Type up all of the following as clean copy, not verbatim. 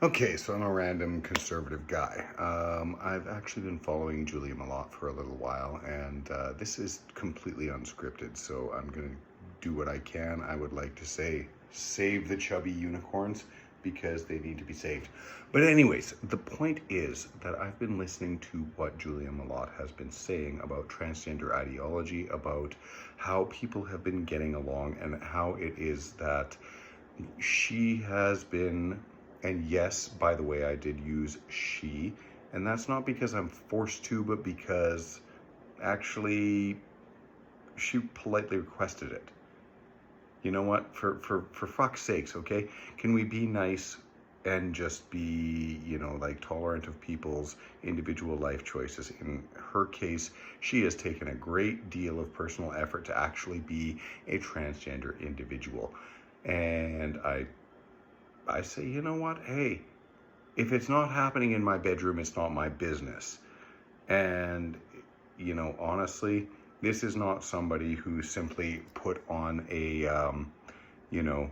Okay, so I'm a random conservative guy. I've actually been following Julia Malott for a little while, and this is completely unscripted, so I'm going to do what I can. I would like to say, save the chubby unicorns because they need to be saved. But, anyways, the point is that I've been listening to what Julia Malott has been saying about transgender ideology, about how people have been getting along, and how it is that she has been, and yes, by the way, I did use she, and that's not because I'm forced to, but because actually she politely requested it. You know what? For fuck's sakes, okay? Can we be nice and just be, like tolerant of people's individual life choices? In her case, she has taken a great deal of personal effort to actually be a transgender individual. And I say, you know what? Hey, if it's not happening in my bedroom, it's not my business. And, honestly, this is not somebody who simply put on you know,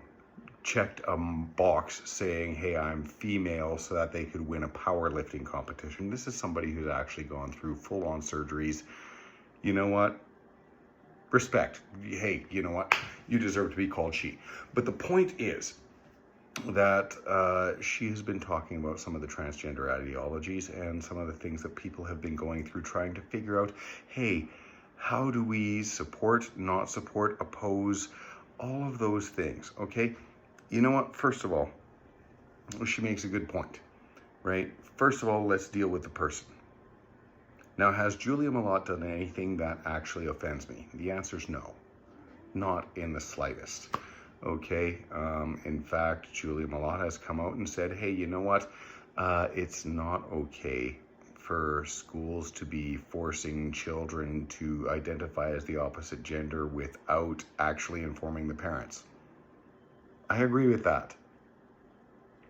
checked a box saying, hey, I'm female, so that they could win a powerlifting competition. This is somebody who's actually gone through full-on surgeries. You know what? Respect. Hey, you know what? You deserve to be called she. But the point is that she has been talking about some of the transgender ideologies and some of the things that people have been going through trying to figure out, hey, how do we support, not support, oppose, all of those things, okay? You know what? First of all, she makes a good point, right? First of all, let's deal with the person. Now, has Julia Malott done anything that actually offends me? The answer is no, not in the slightest. Okay, in fact, Julia Malott has come out and said, hey, you know what? It's not okay for schools to be forcing children to identify as the opposite gender without actually informing the parents. I agree with that.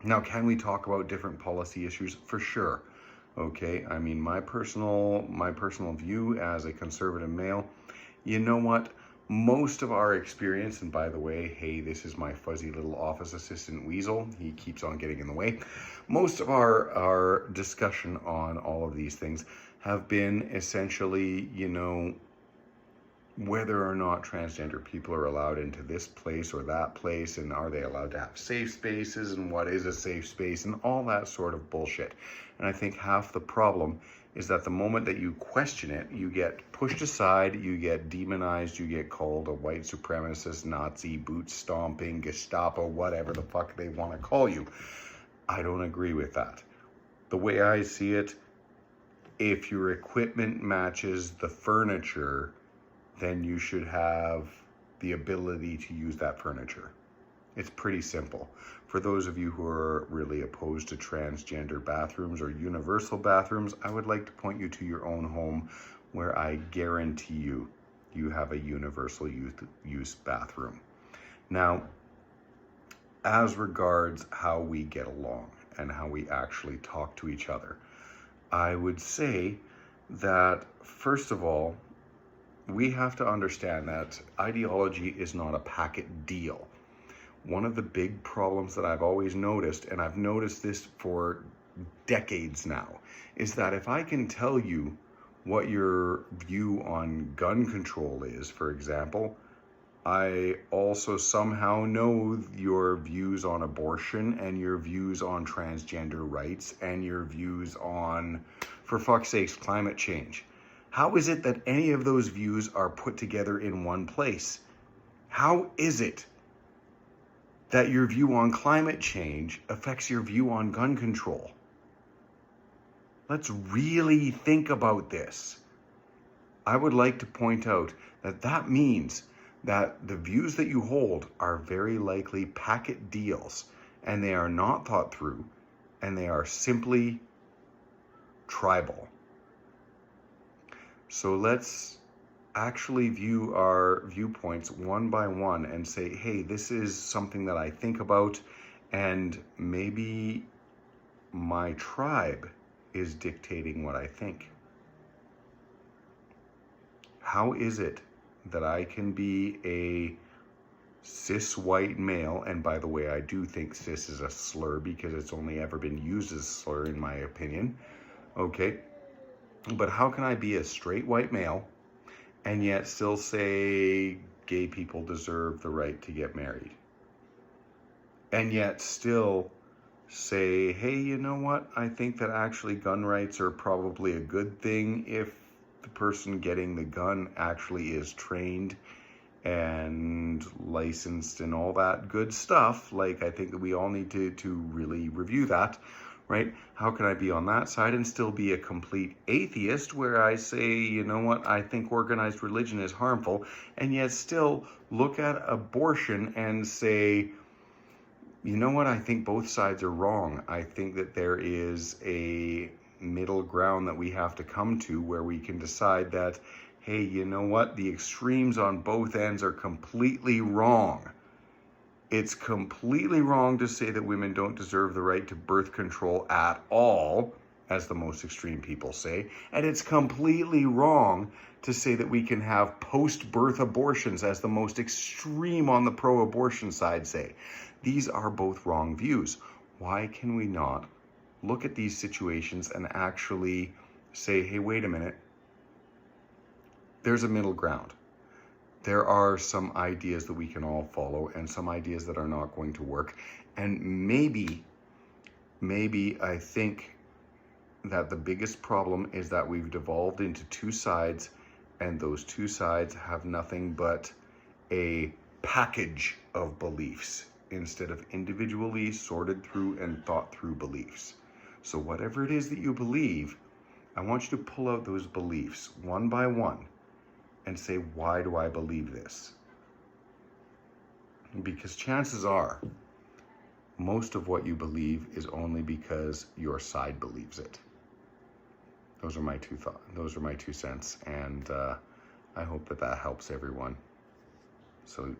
Now, can we talk about different policy issues? For sure. Okay, I mean, my personal view as a conservative male, you know what? Most of our experience, and by the way, hey, this is my fuzzy little office assistant Weasel. He keeps on getting in the way. Most of our discussion on all of these things have been essentially, whether or not transgender people are allowed into this place or that place, and are they allowed to have safe spaces, and what is a safe space, and all that sort of bullshit. And I think half the problem is that the moment that you question it, you get pushed aside, you get demonized, you get called a white supremacist, Nazi, boot stomping, Gestapo, whatever the fuck they want to call you. I don't agree with that. The way I see it, if your equipment matches the furniture, then you should have the ability to use that furniture. It's pretty simple. For those of you who are really opposed to transgender bathrooms or universal bathrooms, I would like to point you to your own home, where I guarantee you have a universal use bathroom. Now, as regards how we get along and how we actually talk to each other, I would say that, first of all, we have to understand that ideology is not a packet deal. One of the big problems that I've always noticed, and I've noticed this for decades now, is that if I can tell you what your view on gun control is, for example, I also somehow know your views on abortion and your views on transgender rights and your views on, for fuck's sakes, climate change. How is it that any of those views are put together in one place? How is it that your view on climate change affects your view on gun control? Let's really think about this. I would like to point out that that means that the views that you hold are very likely packet deals, and they are not thought through, and they are simply tribal. So let's actually view our viewpoints one by one and say, hey, this is something that I think about, and maybe my tribe is dictating what I think. How is it that I can be a cis white male, and by the way, I do think cis is a slur because it's only ever been used as a slur in my opinion, okay? But how can I be a straight white male and yet still say gay people deserve the right to get married? And yet still say, hey, you know what? I think that actually gun rights are probably a good thing if the person getting the gun actually is trained and licensed and all that good stuff. Like, I think that we all need to really review that, right? How can I be on that side and still be a complete atheist where I say, you know what, I think organized religion is harmful, and yet still look at abortion and say, you know what, I think both sides are wrong. I think that there is a middle ground that we have to come to where we can decide that, hey, you know what, the extremes on both ends are completely wrong. It's completely wrong to say that women don't deserve the right to birth control at all, as the most extreme people say. And it's completely wrong to say that we can have post-birth abortions, as the most extreme on the pro-abortion side say. These are both wrong views. Why can we not look at these situations and actually say, hey, wait a minute, there's a middle ground. There are some ideas that we can all follow and some ideas that are not going to work. And maybe I think that the biggest problem is that we've devolved into two sides, and those two sides have nothing but a package of beliefs instead of individually sorted through and thought through beliefs. So whatever it is that you believe, I want you to pull out those beliefs one by one and say, why do I believe this? Because chances are, most of what you believe is only because your side believes it. Those are my two thoughts. Those are my 2 cents, and I hope that helps everyone. So